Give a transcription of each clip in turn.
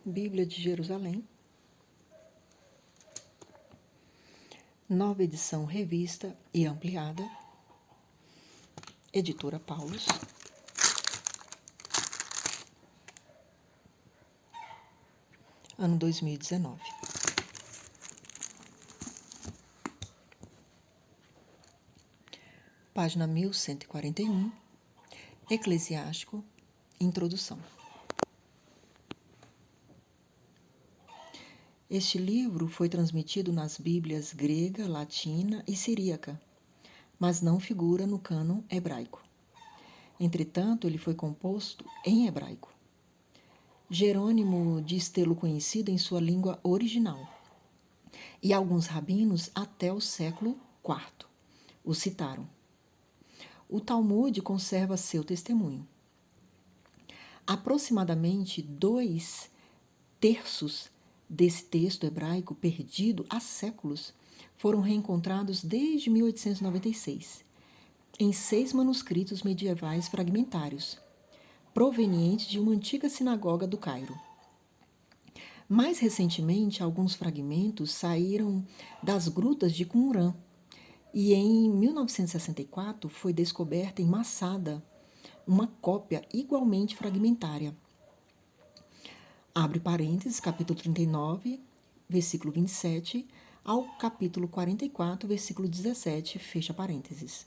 Bíblia de Jerusalém, nova edição revista e ampliada, editora Paulus, ano 2019. Página 1141, Eclesiástico, Introdução. Este livro foi transmitido nas Bíblias grega, latina e siríaca, mas não figura no cânon hebraico. Entretanto, ele foi composto em hebraico. Jerônimo diz tê-lo conhecido em sua língua original, e alguns rabinos até o século IV o citaram. O Talmud conserva seu testemunho. Aproximadamente 2/3 desse texto hebraico perdido há séculos foram reencontrados desde 1896, em 6 manuscritos medievais fragmentários, provenientes de uma antiga sinagoga do Cairo. Mais recentemente, alguns fragmentos saíram das grutas de Qumran, e em 1964 foi descoberta em Massada uma cópia igualmente fragmentária. Abre parênteses, capítulo 39, versículo 27, ao capítulo 44, versículo 17, fecha parênteses.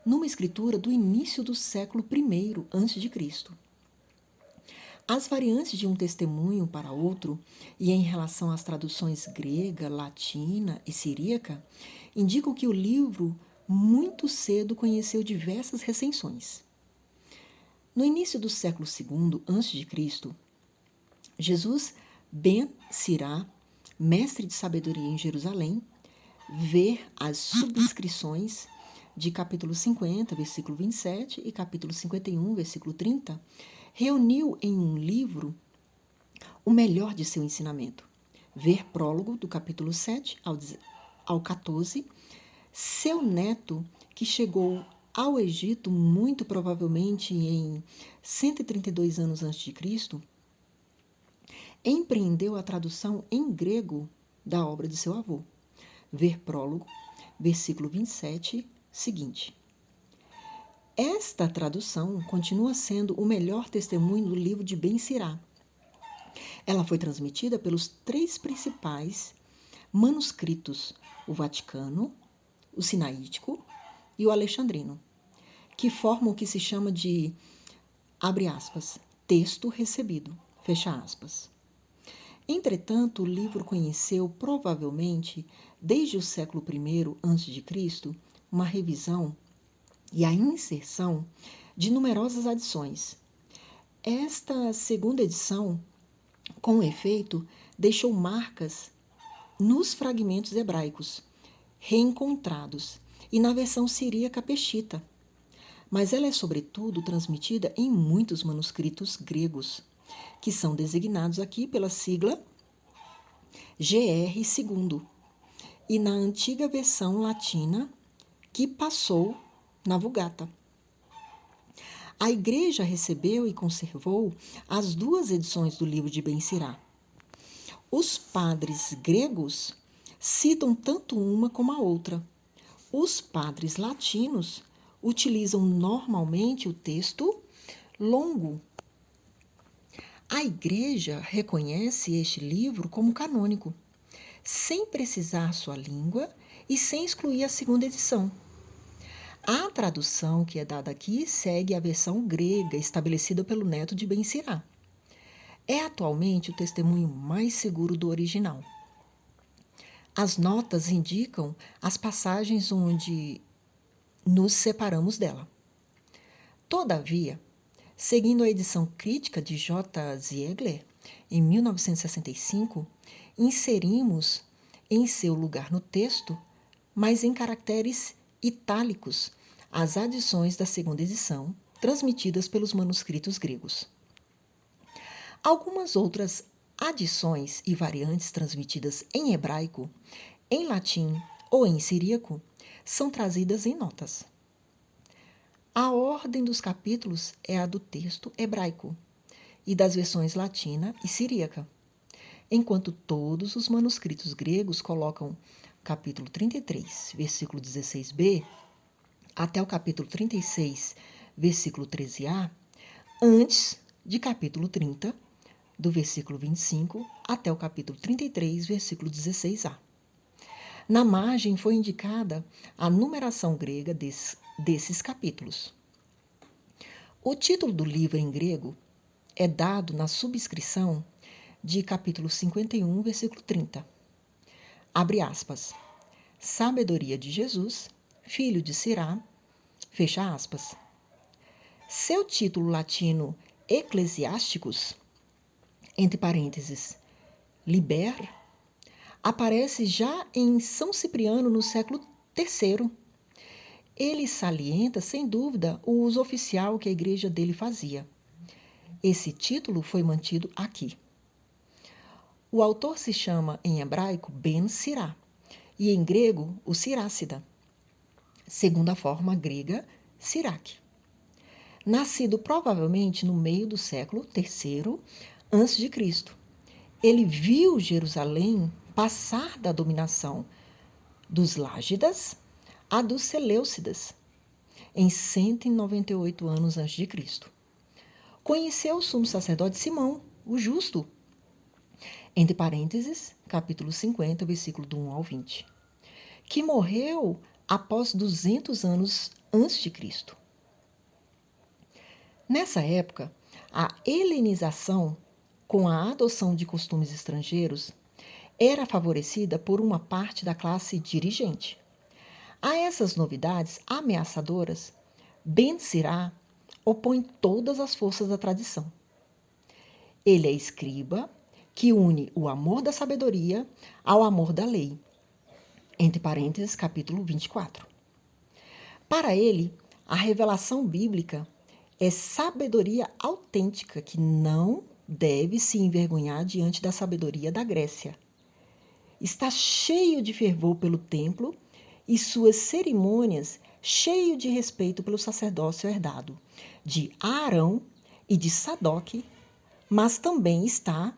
Numa escritura do início do século I a.C. As variantes de um testemunho para outro, e em relação às traduções grega, latina e siríaca, indicam que o livro muito cedo conheceu diversas recensões. No início do século II a.C., Jesus ben Sirá, mestre de sabedoria em Jerusalém, vê as subscrições de capítulo 50, versículo 27 e capítulo 51, versículo 30, reuniu em um livro o melhor de seu ensinamento. Ver prólogo do capítulo 7 ao 14, seu neto, que chegou ao Egito muito provavelmente em 132 anos a.C., empreendeu a tradução em grego da obra de seu avô. Ver prólogo, versículo 27, seguinte. Esta tradução continua sendo o melhor testemunho do livro de Ben Sirá. Ela foi transmitida pelos 3 principais manuscritos, o Vaticano, o Sinaítico e o Alexandrino, que formam o que se chama de, abre aspas, texto recebido, fecha aspas. Entretanto, o livro conheceu, provavelmente, desde o século I a.C., uma revisão e a inserção de numerosas adições. Esta segunda edição, com efeito, deixou marcas nos fragmentos hebraicos reencontrados e na versão siríaca peshita, mas ela é, sobretudo, transmitida em muitos manuscritos gregos, que são designados aqui pela sigla GR2, e na antiga versão latina, que passou na Vulgata. A Igreja recebeu e conservou as 2 edições do livro de Ben Sirá. Os padres gregos citam tanto uma como a outra. Os padres latinos utilizam normalmente o texto longo. A Igreja reconhece este livro como canônico, sem precisar sua língua e sem excluir a segunda edição. A tradução que é dada aqui segue a versão grega estabelecida pelo neto de Ben Sirá. É atualmente o testemunho mais seguro do original. As notas indicam as passagens onde nos separamos dela. Todavia, seguindo a edição crítica de J. Ziegler, em 1965, inserimos em seu lugar no texto, mas em caracteres itálicos, as adições da segunda edição, transmitidas pelos manuscritos gregos. Algumas outras adições e variantes transmitidas em hebraico, em latim ou em siríaco são trazidas em notas. A ordem dos capítulos é a do texto hebraico, e das versões latina e siríaca, enquanto todos os manuscritos gregos colocam capítulo 33, versículo 16b, até o capítulo 36, versículo 13a, antes de capítulo 30, do versículo 25 até o capítulo 33, versículo 16a. Na margem foi indicada a numeração grega desses capítulos. O título do livro em grego é dado na subscrição de capítulo 51, versículo 30. Abre aspas. Sabedoria de Jesus, filho de Sirá, fecha aspas. Seu título latino Ecclesiasticus, entre parênteses, Liber, aparece já em São Cipriano no século III. Ele salienta, sem dúvida, o uso oficial que a igreja dele fazia. Esse título foi mantido aqui. O autor se chama, em hebraico, Ben Sirá, e em grego, o Sirácida, segundo a forma grega, Siraque. Nascido provavelmente no meio do século III a.C., ele viu Jerusalém passar da dominação dos Lágidas a dos Seleucidas, em 198 anos antes de Cristo. Conheceu o sumo sacerdote Simão, o justo, entre parênteses, capítulo 50, versículo do 1 ao 20, que morreu após 200 anos antes de Cristo. Nessa época, a helenização, com a adoção de costumes estrangeiros, era favorecida por uma parte da classe dirigente. A essas novidades ameaçadoras, Ben Sirá opõe todas as forças da tradição. Ele é escriba que une o amor da sabedoria ao amor da lei, entre parênteses, capítulo 24. Para ele, a revelação bíblica é sabedoria autêntica que não deve se envergonhar diante da sabedoria da Grécia. Está cheio de fervor pelo templo e suas cerimônias cheio de respeito pelo sacerdócio herdado de Arão e de Sadoque, mas também está